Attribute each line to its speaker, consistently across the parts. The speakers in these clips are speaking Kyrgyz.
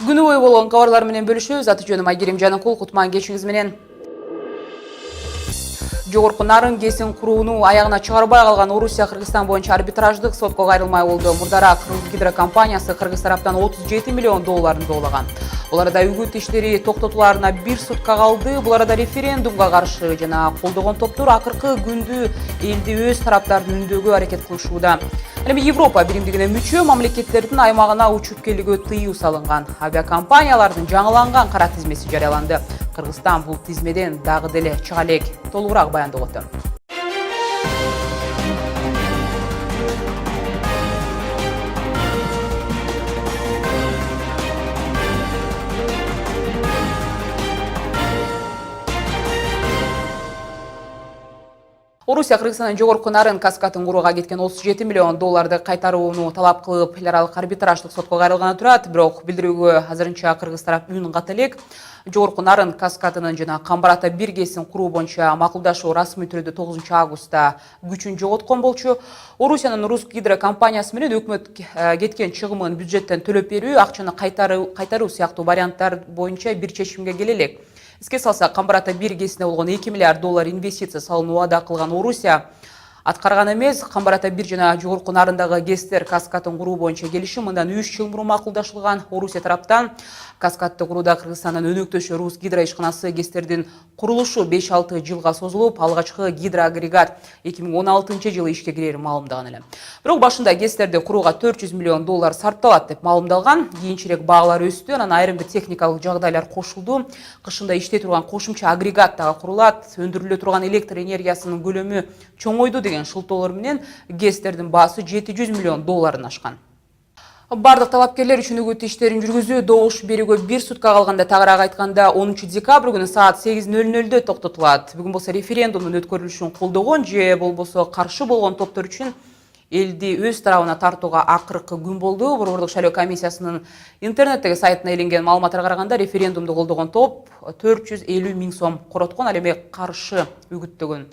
Speaker 1: Күнү бою болгон кабарлар менен бөлүшөбүз. Аты жөнүм Айгерим Жаныкул, кутман кечиңиз менен. Жогорку нарын кесин курууну аягына чыгарбай калган Орусия Кыргызстан боюнча арбитраждык сотко кайрылмай болду. Мурдара Кыргызгидро компаниясы Кыргыз тараптан 37 миллион долларын доолаган. Бул арада үгүт иштери токтотуларына 1 сутка калды. Бул арада референдумга каршы жана колдогон топтор акыркы күндү элди өз тараптарын үндөгө аракет кылышууда. Эми Европа биримдигине мүчө мамлекеттердин аймагына учуп келүүгө тыюу салынган. Авиакомпаниялардын жаңыланган кара тизмеси жарыяланды. Кыргызстан бул тизмеден дагы деле чыга элек. Толугураак баяндап өтөм. Орусия Кыргызстандын жогорку нарын каскатын курууга кеткен 37 миллион долларды кайтарууну талап кылып, эл аралык арбитраждык сотко кайрылганы турат. Бирок билдирүүгө азырынча Кыргыз тарап үн ката элек. Жогорку нарын каскатынын жана Камбарата бир кесин куруу боюнча макулдашуу расмий түрдө 9 августта күчүн жоготкон болчу. Орусиянын Русгидро компаниясы менен өкмөт кеткен чыгымын бюджеттен төлөп берүү, акчаны кайтаруу сыяктуу варианттар боюнча бир чечимге келе элек. Эске салсак, Камбарата бир кесине болгон 2 миллиард доллар инвестиция салууну убада кылган Орусия аткарган эмес. Камбарата бир жана жогорку нарындагы ГЭСтер каскатын куруу боюнча келишим мындан 3 жыл мурун макулдашылган. Орусия тараптан каскатты курууда Кыргызстандын өнөктөшү Русгидро ишканасы ГЭСтердин курулушу 5-6 жылга созулуп, алгачкы гидроагрегат 2016 жылы ишке кирери маалымдаган эле. Бирок башында ГЭСтерди курууга 400 миллион доллар сарпталат деп маалымдалган. Кийинчерээк баалар өстү, анан айрым бир техникалык жагдайлар кошулду. Кышында иштей турган кошумча агрегат дагы курулат. Өндүрүлө турган электр энергиясынын көлөмү чоңойду деген шылтоолор менен ГЭСтердин баасы 700 миллион долларын ашкан. Бардык талапкерлер үчүн үгүт иштерин жүргүзүү добуш берүүгө 1 сутка калганда, тагыраак айтканда 10 декабрь күнү саат 8:00 токтотулат. Бүгүн болсо референдумдун өткөрүлүшүн колдогон же болбосо каршы болгон топтор үчүн элди өз тарабына тартууга акыркы күн болду. Борбордук шайлоо комиссиясынын интернеттеги сайтына илинген маалыматтарга караганда, референдумду колдогон топ 450 миң сом короткон. Ал эми каршы үгүттөгөн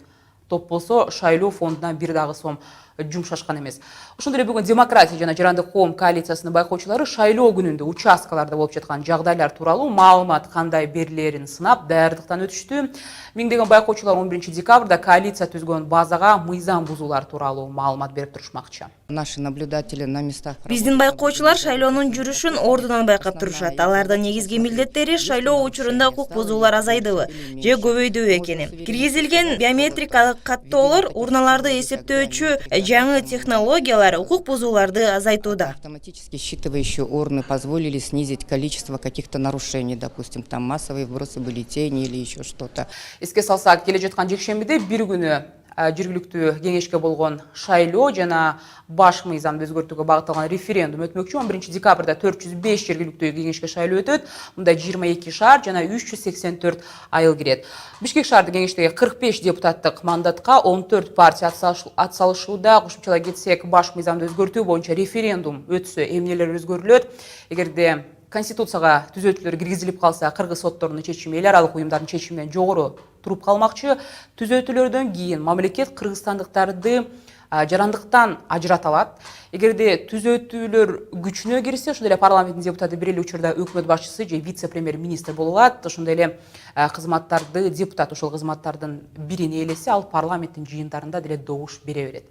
Speaker 1: топ болсо шайлоо фондуна бир дагы сом жумшашкан эмес. Ошондой эле бүгүн Демократия жана Жарандык коом коалициясынын байкоочулары шайлоо күнүндө участкаларда болуп жаткан жагдайлар тууралуу маалымат кандай берилерин сынап даярдыктан өтүштү. Миңдеген байкоочулар 11 декабрда коалиция түзгөн базага мыйзам бузуулар тууралуу маалымат берип турушмакчы.
Speaker 2: Наши наблюдатели на местах.
Speaker 3: Биздин байкоочулар шайлоонун жүрүшүн ордунан байкап турушат. Алардын негизги милдеттери шайлоо учурунда укук бузуулар азайдыбы же көбөйдүбү экени. Киргизилген биометрикалык каттоолор, урналарды эсептөөчү жаңы технологиялар укук бузууларды азайтууда.
Speaker 2: Автоматически считывающие урны позволили снизить количество каких-то нарушений, допустим, там массовые вбросы бюллетеней или еще что-то.
Speaker 1: Эске салсак, келе жаткан жекшембиде бир күнү жергиликтүү кеңешке болгон шайлоо жана баш мыйзамды өзгөртүүгө багытталган референдум өтмөкчү. 11 декабрда 405 жергиликтүү кеңешке шайлоо өтөт. Мында 22 шаар жана 384 айыл кирет. Бишкек шаардык кеңештеги 45 депутаттык мандатка 14 партия атсалышууда. Кошумчалай кетсек, баш мыйзамды өзгөртүү боюнча референдум өтсө эмнелер өзгөрүлөт? Эгерде Конституцияга түзөтүүлөр киргизилип калса, кыргыз сотторунун чечими эл аралык уюмдардын чечиминен жогору туруп калмакчы. Түзөтүүлөрдөн кийин мамлекет кыргызстандыктарды жарандыктан ажырата алат. Эгерде түзөтүүлөр күчүнө кирсе, ошондой эле парламенттин депутаты бир эле учурда өкмөт башчысы же вице-премьер-министр боло алат. Ошондой эле кызматтарды депутат ошол кызматтардын бирин ээлесе, ал парламенттин жыйындарында деле добуш бере берет.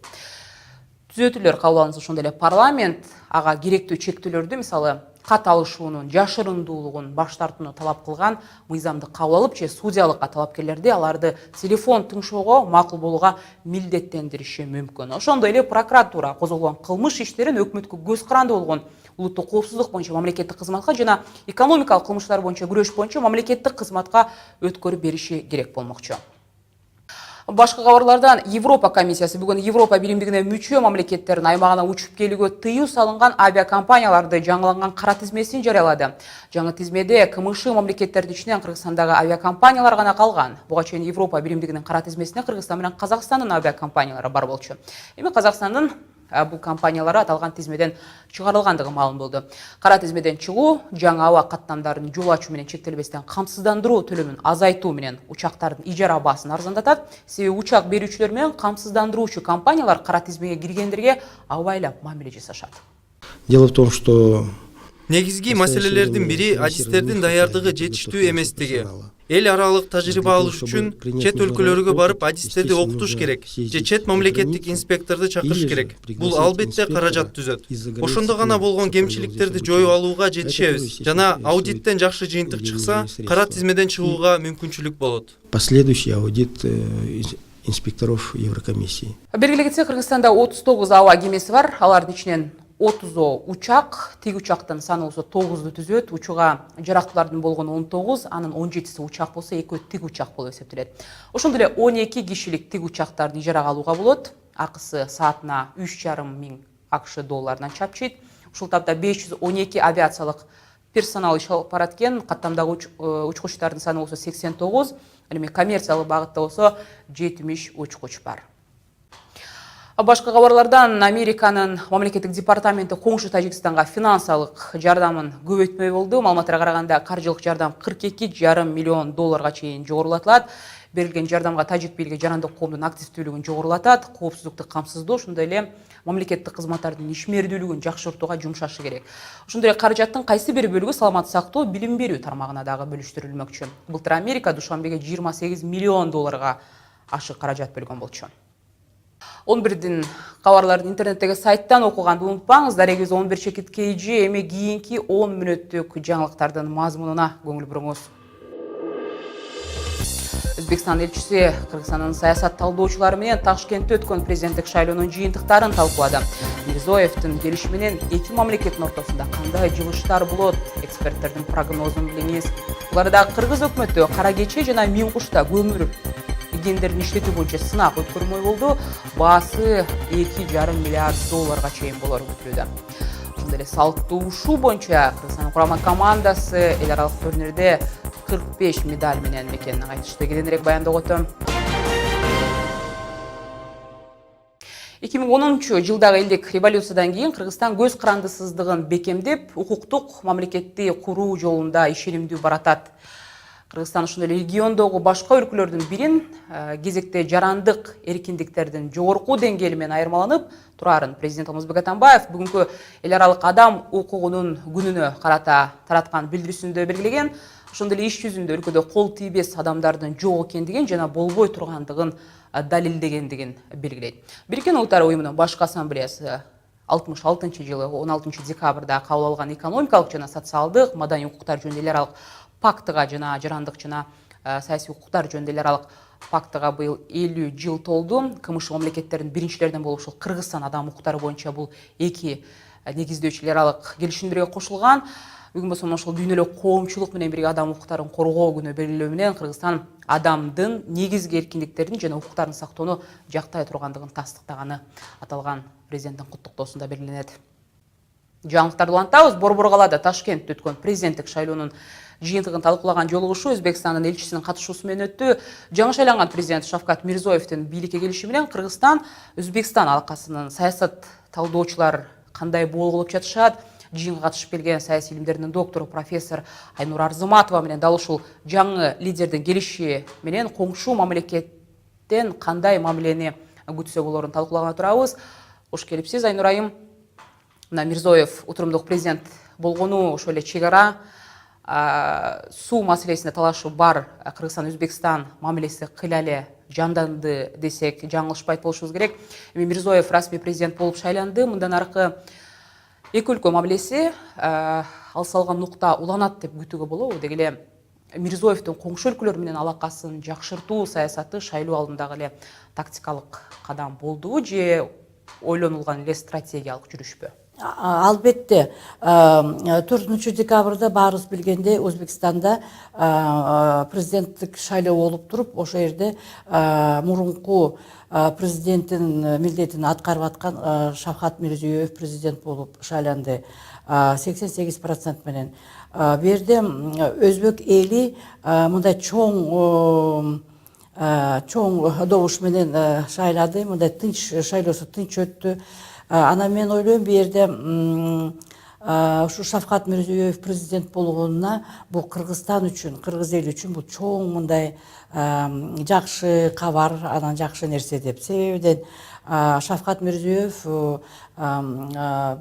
Speaker 1: Түзөтүүлөр кабыл алынса, ошондой эле парламент ага керектүү чектөөлөрдү, мисалы кат алышуунун жашырындуулугун баш тартууну талап кылган мыйзамды кабыл алып же судьялыкка талапкерлерди аларды телефон тыңшоого макул болууга милдеттендириши мүмкүн. Ошондой эле прокуратура козголгон кылмыш иштерин өкмөткө көз каранды болгон улуттук коопсуздук боюнча мамлекеттик кызматка жана экономикалык кылмыштар боюнча күрөш боюнча мамлекеттик кызматка өткөрүп бериши керек болмокчу. Башка кабарлардан Европа комиссиясы бүгүн Европа биримдигине мүчө мамлекеттердин аймагына учуп келүүгө тыюу салынган авиакомпанияларды жаңыланган кара тизмесин жарыялады. Жаңы тизмеде КМШ мамлекеттердин ичинен Кыргызстандагы авиакомпаниялар гана калган. Буга чейин Европа биримдигинин кара тизмесине Кыргызстан менен Казакстандын авиакомпаниялары бар болчу. Эми Казакстандын бул компаниялары аталган тизмеден чыгарылгандыгы маалым болду. Кара тизмеден чыгуу жаңы аба каттамдарын жол ачуу менен чектелбестен камсыздандыруу төлөмүн азайтуу менен учактардын ижара баасын арзандатат. Себеби учак берүүчүлөр менен камсыздандыруучу компаниялар кара тизмеге киргендерге абайлап мамиле жасашат.
Speaker 4: Дело в том, что Негизги маселелердин бири адистердин даярдыгы жетиштүү эместиги. Эл аралык тажрыйба алыш үчүн чет өлкөлөргө барып адистерди окутуш керек же чет мамлекеттик инспекторду чакырыш керек. Бул албетте каражат түзөт. Ошондо гана болгон кемчиликтерди жоюп алууга жетишебиз жана аудиттен жакшы жыйынтык чыкса, кара тизмеден чыгууга мүмкүнчүлүк болот.
Speaker 5: Последующий аудит инспекторов Еврокомиссии.
Speaker 1: Белгиле кетсек, Кыргызстанда 39 аба кемеси бар. Алардын ичинен 30 учак, тик учактын саны болсо 9-ду түзөт. Учууга жарактуулардын болгону 19, анын 17си учак болсо, 2 тик учак болуп эсептелет. Ошондой эле 12 кишилик тик учактарды ижарага алууга болот. Акысы саатына 3,5 миң АКШ долларынан чапчыйт. Ушул тапта 512 авиациялык персонал иш алып барат экен. Каттамдагы учкучтардын саны болсо 89, эми коммерциялык багытта болсо 70 учкуч бар. Башка кабарлардан Американын мамлекеттик департаменти коңшу Тажикстанга финансылык жардамын көбөйтмөй болду. Маалыматтарга караганда каржылык жардам 42,5 миллион долларга чейин жогорулатылат. Берилген жардамга тажик бийлиги жарандык коомдун активдүүлүгүн жогорулатат, коопсуздукту камсыздоо, ошондой эле мамлекеттик кызматтардын ишмердүүлүгүн жакшыртууга жумшашы керек. Ошондой эле каражаттын кайсы бир бөлүгү саламат сактоо, билим берүү тармагына дагы бөлүштүрүлмөкчү. Былтыр Америка Душанбеге 28 миллион долларга ашык каражат бөлгөн болчу. 11-дин кабарларын интернеттеги сайттан окуганды унутпаңыз. Дарегиз 11 чекит KG, эми кийинки 10 мүнөттүк жаңылыктардын мазмунуна көңүл буруңуз. Өзбекстан элчиси Кыргызстандын саясат талдоочулары менен Ташкентте өткөн президенттик шайлоонун жыйынтыктарын талкуулады. Мирзоевдин келиши менен эки мамлекеттин ортосунда кандай жыгылыштар болот? Эксперттердин прогнозун билиңиз. Буларда кыргыз өкмөтү кара кече жана миң кушта көмүр игендерин иштетүү боюнча сынак өткөрмөй болду. Баасы 2,5 миллиард долларга чейин болору күтүлүүдө. Ошондой эле салттуу ушуу боюнча Кыргызстандын курама командасы эл аралык турнирде 45 медаль менен экенин айтышты. Кененирээк баяндоо өтөм. 2010-жылдагы элдик революциядан кийин Кыргызстан көз карандысыздыгын бекемдеп, укуктук мамлекетти куруу жолунда ишенимдүү баратат. Кыргызстан ошондой эле региондогу башка өлкөлөрдүн бирин кезекте жарандык эркиндиктердин жогорку деңгээли менен айырмаланып турарын президент Алмазбек Атамбаев бүгүнкү эл аралык адам укугунун күнүнө карата тараткан билдирүүсүндө белгилеген. Ошондой эле иш жүзүндө өлкөдө кол тийбес адамдардын жок экендигин жана болбой тургандыгын далилдегендигин белгилейт. Бириккен Улуттар уюмунун башкы ассамблеясы 66-жылы 16 декабрда кабыл алган экономикалык жана социалдык маданий укуктар жөнүндө эл аралык пактыга жана жарандык жана саясий укуктар жөнүндө эл аралык пактыга быйыл 50 жыл толду. КМШ мамлекеттердин биринчилеринен болуп ушул Кыргызстан адам укуктары боюнча бул эки негиздөөчү эл аралык келишимдерге кошулган. Бүгүн болсо ошол дүйнө эле коомчулук менен бирге адам укуктарын коргоо күнү белгилөө менен Кыргызстан адамдын негизги эркиндиктерин жана укуктарын сактоону жактай тургандыгын тастыктаганы аталган президенттин куттуктоосунда белгиленет. Жаңылыктарды улантабыз. Борбор калаада Ташкентте өткөн президенттик шайлоонун жыйынтыгын талкуулаган жолугушуу Өзбекстандын элчисинин катышуусу менен өттү. Жаңы шайланган президент Шавкат Мирзоевдин бийликке келиши менен Кыргызстан Өзбекстан алкасынын саясат талдоочулар кандай болгулуп жатышат? Жыйынга катышып келген саясий илимдердин доктору профессор Айнур Арзыматова менен дал ушул жаңы лидердин келиши менен коңшу мамлекеттен кандай мамилени күтсө болорун талкуулаган турабыз. Кош келипсиз, Айнур айым. Мирзоев утурумдук президент болгону ошол эле чек ара суу маселесинде талашы бар. Кыргызстан Өзбекстан мамилеси кыйла эле жанданды десек жаңылышпайт болушубуз керек. Эми Мирзоев расмий президент болуп шайланды. Мындан аркы эки өлкө мамилеси алсалган нукта уланат деп күтүүгө болобу. Деги эле Мирзоевдин коңшу өлкөлөр менен алакасын жакшыртуу саясаты шайлоо алдындагы эле тактикалык кадам болдубу же ойлонулган эле стратегиялык жүрүшпү?
Speaker 6: Албетте 4 декабрда баарыбыз билгендей Өзбекстанда президенттик шайлоо болуп туруп, ошол жерде мурунку президенттин милдетин аткарып аткан Шавкат Мирзиёев президент болуп шайланды 88% менен. Бу жерде өзбек эли мындай чоң добуш менен шайлады, мындай тынч шайлоосу тынч өттү. Ана мен ойлойм, бу жерде ушу Шавкат Мирзиёев президент болгонуна бул Кыргызстан үчүн, кыргыз эли үчүн бул чоң мындай жакшы кабар, анан жакшы нерсе деп. Себебиден Шавкат Мирзиёев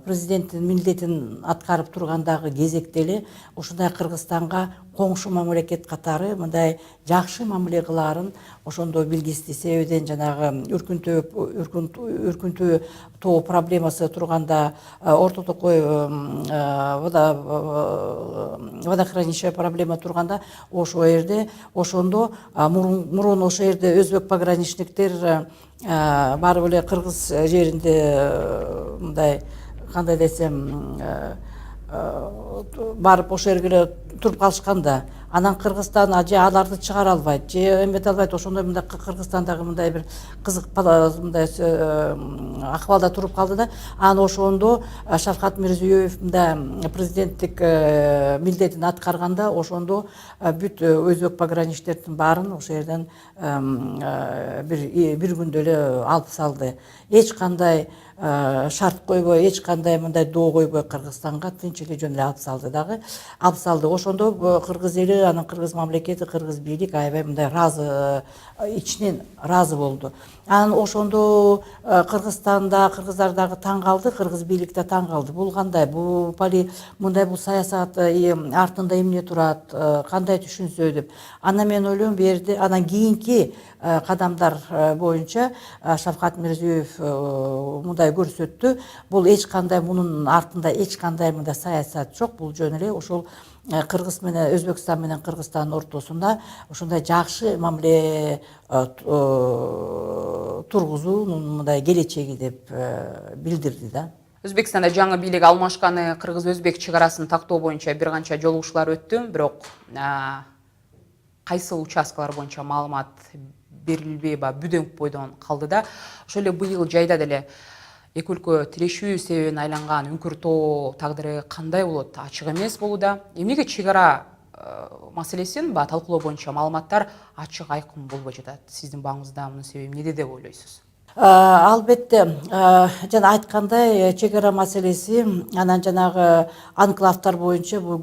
Speaker 6: президенттин милдетин аткарып тургандагы кезекте эле ушундай Кыргызстанга коңшу мамлекет катары мындай жакшы мамиле кылаарын ошондо билгисти. Себебинен жанагы үркүнтүү тоо проблемасы турганда, Орто Токой водохранилище проблема турганда ошол жерде ошондо мурун ошол жерде өзбек пограничниктер барып эле кыргыз жеринде мындай кандай десем барып ошол жерге эле туруп калышканда, анан Кыргызстан же аларды чыгара албайт, же эмете албайт, ошондой мындай Кыргызстандагы мындай бир кызык мындай акыбалда туруп калды да. Анан ошондо Шавкат Мирзиёев мындай президенттик милдетин аткарганда, ошондо бүт өзбек пограничниктердин баарын ошол жерден бир күндө эле алып салды. Эч кандай шарт койбой, эч кандай мындай доо койбой Кыргызстанга тынч эле жөн эле алып салды дагы. Алып салды. Ошондо кыргыз эли, анан кыргыз мамлекети, кыргыз бийлик аябай мындай ыраазы, ичинен ыраазы болду. Анан ошондо Кыргызстанда кыргыздар дагы таң калды, кыргыз бийлик да таң калды. Бул кандай? Бул мындай саясат артында эмне турат, кандай түшүнсө деп. Анан мен ойлойм, бу жерде анан кийинки кадамдар боюнча Шавкат Мирзиёев мындай көрсөттү. Бул эч кандай мунун артында эч кандай мындай саясат жок. Бул жөн эле ошол Кыргыз менен Өзбекстан менен Кыргызстандын ортосунда ошондой жакшы мамиле тургузуунун мындай келечеги деп билдирди да.
Speaker 1: Өзбекстанда жаңы бийлик алмашканы кыргыз-өзбек чек арасын тактоо боюнча бир канча жолугушуулар өттү, бирок кайсы участкалар боюнча маалымат берилбей, бүдөңк бойдон калды да. Ошол эле быйыл жайда деле эки өлкө тирешүү себебине айланган үңкүр тоо тагдыры кандай болот, ачык эмес болууда. Эмнеге чек ара маселесин талкуулоо боюнча маалыматтар ачык айкын болбой жатат? Сиздин багыңызда мунун себеби эмнеде деп ойлойсуз?
Speaker 6: Албетте, жана айткандай, чек ара маселеси, анан жанагы анклавтар боюнча бул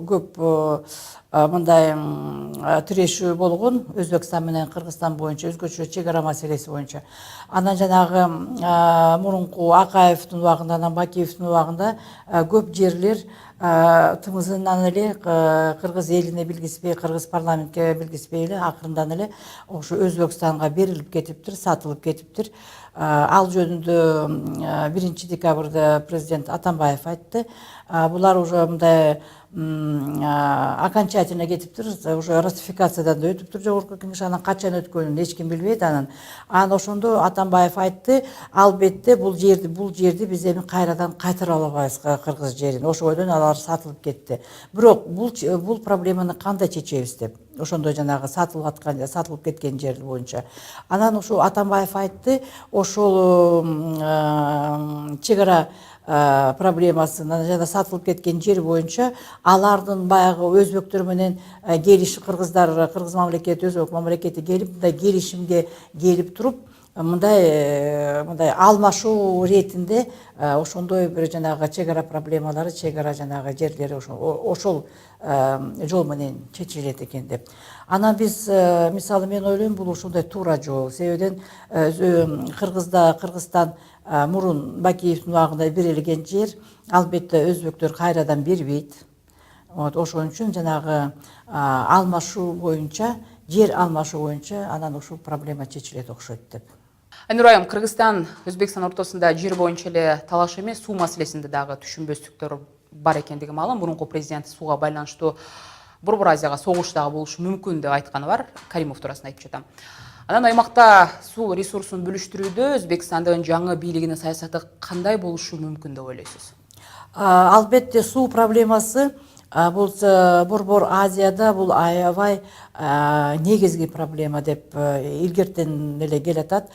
Speaker 6: көп мындай тирешүү болгон Өзбекстан менен Кыргызстан боюнча, өзгөчө чек ара маселеси боюнча. Анан жанагы мурунку Акаевдин убагында, анан Бакиевдин убагында көп жерлер тымызынан эле кыргыз элине билгизбей, кыргыз парламентке билгизбей эле акырындан эле ошо Өзбекстанга берилип кетиптир, сатылып кетиптир. Ал жөнүндө 1 декабрда президент Атамбаев айтты. Булар уже мындай окончательно кетиптир, уже ратификациядан да өтүптүр жогорку кеңеш. Анан качан өткөнүн эч ким билбейт. Анан ошондо Атамбаев айтты, албетте бул жерди биз эми кайрадан кайтара албайбыз, кыргыз жерин. Ошондон алар сатылып кетти. Бирок бул проблеманы кандай чечебиз деп. Ошондо жанагы сатылып кеткен жер боюнча. Анан ошо Атамбаев айтты, ошол чек ара проблемасынан жана сатылып кеткен жер боюнча алардын баягы өзбектөр менен кыргыз мамлекети, өзбек мамлекети келип, мындай келишимге келип туруп, мындай алмашуу ретинде ошондой бир жанагы чек ара проблемалары, чек ара жанагы жерлери ошол жол менен чечилет экен деп. Анан биз, мисалы мен ойлойм, бул ошондой туура жол. Себебинен Кыргызстан мурун Бакиевдин убагында берилген жер, албетте өзбектөр кайрадан бербейт. Ошон үчүн жанагы алмашуу боюнча, жер алмашуу боюнча анан ушул проблема чечилет окшойт деп.
Speaker 1: Айнур айым, Кыргызстан, Өзбекстан ортосунда жер боюнча эле талаш эмес, суу маселесинде дагы түшүнбөстүктөр бар экендиги маалым. Мурунку президент сууга байланыштуу Борбор Азияга согуш дагы болушу мүмкүн деп айтканы бар. Каримов туурасында айтып жатам. Анан аймакта суу ресурсун бөлүштүрүүдө Өзбекстандын жаңы бийлигинин саясаты кандай болушу мүмкүн деп ойлойсуз?
Speaker 6: Албетте суу проблемасы бул Борбор Азияда бул аябай негизги проблема деп илгертен эле келатат.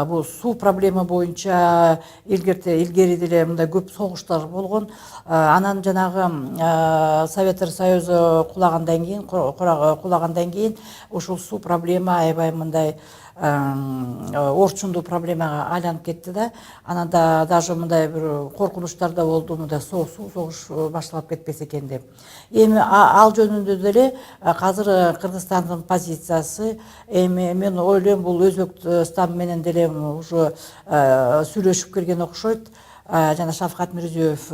Speaker 6: Бул суу проблема боюнча илгери деле мындай көп согуштар болгон. Анан жанагы Советтер Союзу кулагандан кийин ушул суу проблема аябай мындай орчундуу проблемага айланып кетти да. Анан да даже мындай бир коркунучтар да болду, мындай согуш башталып кетпесе экен деп. Эми ал жөнүндө деле азыр Кыргызстандын позициясы, эми мен ойлойм бул Өзбекстан менен деле уже сүйлөшүп келген окшойт. Жана Шавкат Мирзиёев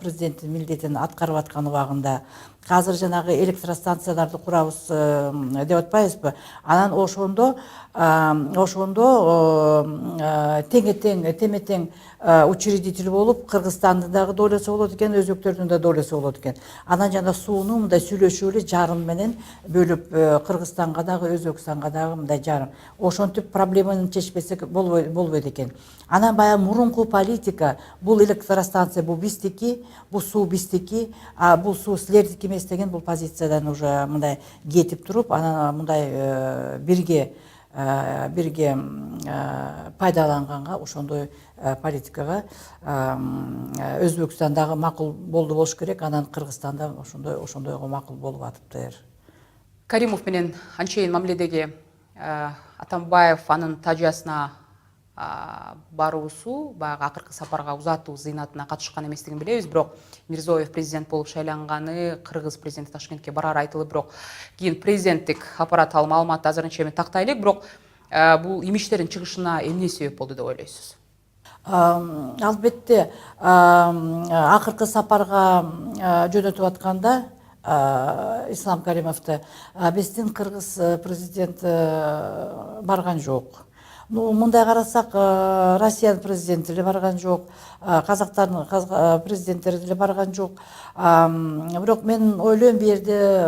Speaker 6: президенттин милдетин аткарып аткан убагында азыр жанагы электростанцияларды курабыз деп атпайбызбы? Анан ошондо тең учредитель болуп, Кыргызстандын дагы долесі болот экен, өзбектердин да долесі болот экен. Анан жана сууну мындай сүйлөшүп эле жарым менен бөлүп, Кыргызстанга дагы, Өзбекстанга дагы мындай жарым. Ошентип проблеманы чечпесек болбойт экен. Анан баягы мурунку политика, бул электростанция бул биздики, бул суу биздики, бул суу силердики эмес деген бул позициядан уже мындай кетип туруп, анан мындай бирге пайдаланганга, ошондой политикага Өзбекстандагы макул болду болуш керек, анан Кыргызстанда ошондойго макул болуп атыптыр.
Speaker 1: Каримов менен анчейин мамиледеги Атамбаев анын тажиясына баруусу баягы акыркы сапарга узатуу зыйнатына катышкан эместигин билебиз, бирок Мирзиёев президент болуп шайланганы, кыргыз президенти Ташкентке барары айтылып, бирок кийин президенттик аппарат ал маалыматты азырынча эми тактай элек, бирок бул имичтердин чыгышына эмне себеп болду деп ойлойсуз?
Speaker 6: Албетте, акыркы сапарга жөнөтүп атканда Ислам Каримовду биздин кыргыз президенти барган жок. Мындай карасак, Россиянын президенти деле барган жок, казактардын президенттери деле барган жок. Бирок мен ойлойм, бу жерде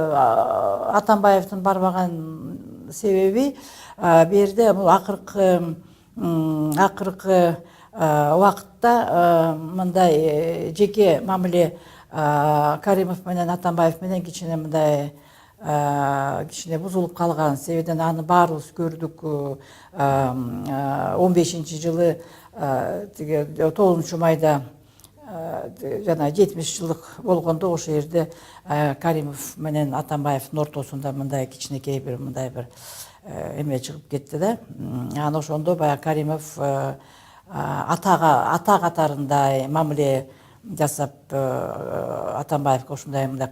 Speaker 6: Атамбаевдин барбаган себеби, бу жерде бул акыркы убакытта мындай жеке мамиле Каримов менен Атамбаев менен кичине мындай кичине бузулуп калган. Себебинен аны баарыбыз көрдүк. 15-жылы 9-майда жана 70-жылдык болгондо ошол жерде Каримов менен Атамбаевдин ортосунда мындай кичинекей бир мындай бир эме чыгып кетти да. Анан ошондо баягы Каримов ата катарында мамиле жасап Атамбаевге ушундай мындай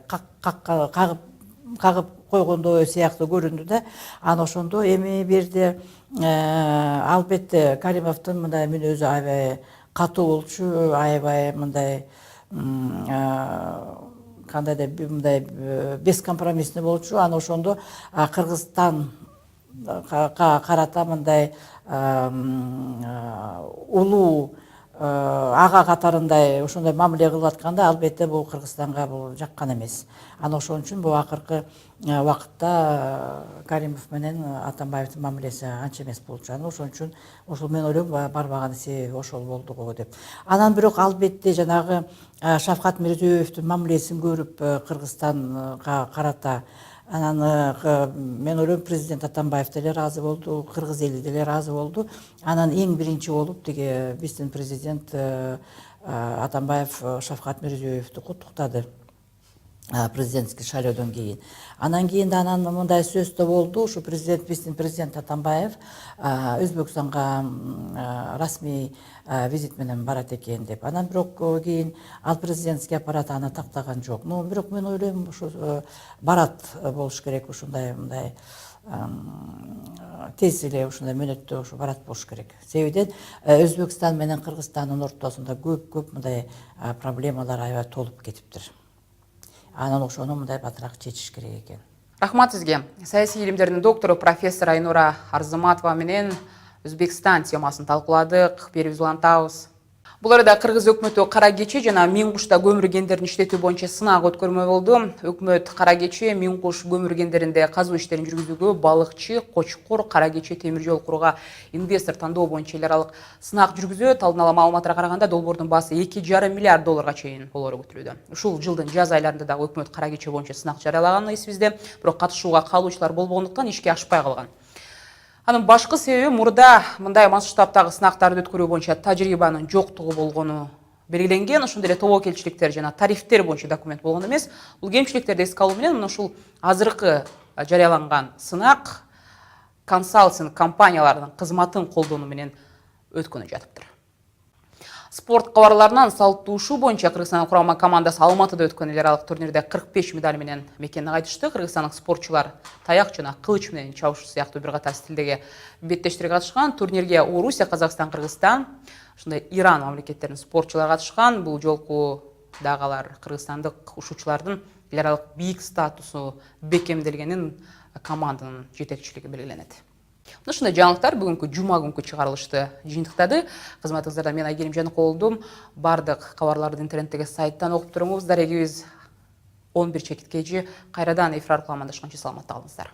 Speaker 6: кагып койгондой сыяктуу көрүндү да. Анан ошондо эми бу жерде албетте Каримовдун мындай мүнөзү аябай катуу болчу, аябай мындай кандайдыр мындай бескомпромиссный болчу. Анан ошондо Кыргызстанга карата мындай улуу ага катарындай ошондой мамиле кылып атканда, албетте бул Кыргызстанга бул жаккан эмес. Анан ошон үчүн бул акыркы убакытта Каримов менен Атамбаевдин мамилеси анча эмес болчу. Анан ошон үчүн ошол мен ойлойм барбаган себеби ошол болду го деп. Анан бирок албетте жанагы Шавкат Мирзиёевдин мамилесин көрүп Кыргызстанга карата, анан мен ойлойм президент Атамбаев деле ыраазы болду, кыргыз эли деле ыраазы болду. Анан эң биринчи болуп тиги биздин президент Атамбаев Шавкат Мирзиёевди куттуктады президентский шайлоодон кийин. Анан кийин да анан мындай сөз да болду, ушу биздин президент Атамбаев Өзбекстанга расмий визит менен барат экен деп. Анан бирок кийин ал президентский аппарат аны тактаган жок. Бирок мен ойлойм, ушу барат болуш керек, ушундай мындай тез эле ушундай мөөнөттө ушу барат болуш керек. Себебинен Өзбекстан менен Кыргызстандын ортосунда көп мындай проблемалар аябай толуп кетиптир. Анан ошону мындай батыраак чечиш керек экен.
Speaker 1: Рахмат сизге. Саясий илимдердин доктору профессор Айнура Арзыматова менен Өзбекстан темасын талкууладык. Берип улантабыз. Бул арада кыргыз өкмөтү кара кече жана Миңкушта көмүр кендерин иштетүү боюнча сынак өткөрмө болду. Өкмөт кара кече Миңкуш көмүр кендеринде казуу иштерин жүргүзүүгө балыкчы, Кочкор, кара кече темир жол курууга инвестор тандоо боюнча эл аралык сынак жүргүзөт. Алдын ала маалыматтарга караганда долбоордун баасы 2,5 миллиард долларга чейин болору күтүлүүдө. Ушул жылдын жаз айларында да өкмөт кара кече боюнча сынак жарыялаганы эсибизде, бирок катышууга каалоочулар болбогондуктан ишке ашпай калган. Анын башкы себеби мурда мындай масштабтагы сынактарды өткөрүү боюнча тажрыйбанын жоктугу болгону белгиленген. Ошондой эле тобокелчиликтер жана тарифтер боюнча документ болгон эмес. Бул кемчиликтерди эске алуу менен ушул азыркы жарыяланган сынак консалтинг компанияларынын кызматын колдонуу менен өткөнү жатыптыр. Спорт кабарларынан салттуу ушуу боюнча Кыргызстан курама командасы Алматыда өткөн эл аралык турнирде 45 медаль менен мекенине кайтышты. Кыргызстандык спортчулар таяк жана кылыч менен чабыш сыяктуу бир катар стилдеги беттештерге катышкан. Турнирге Орусия, Казакстан, Кыргызстан, ошондой Иран мамлекеттеринин спортчулары катышкан. Бул жолку дагы кыргызстандык ушуучулардын эл аралык бийик статусу бекемделгенин команданын жетекчилиги белгиленет. Ушундай жаңылыктар бүгүнкү жума күнкү чыгарылышты жыйынтыктады. Кызматыңыздарда мен Айгерим Жаныкул болдум. Бардык кабарларды интернеттеги сайттан окуп туруңуздар. Эгибиз 11 чекиткечи кайрадан эфир аркылуу амандашканча саламатта калыңыздар.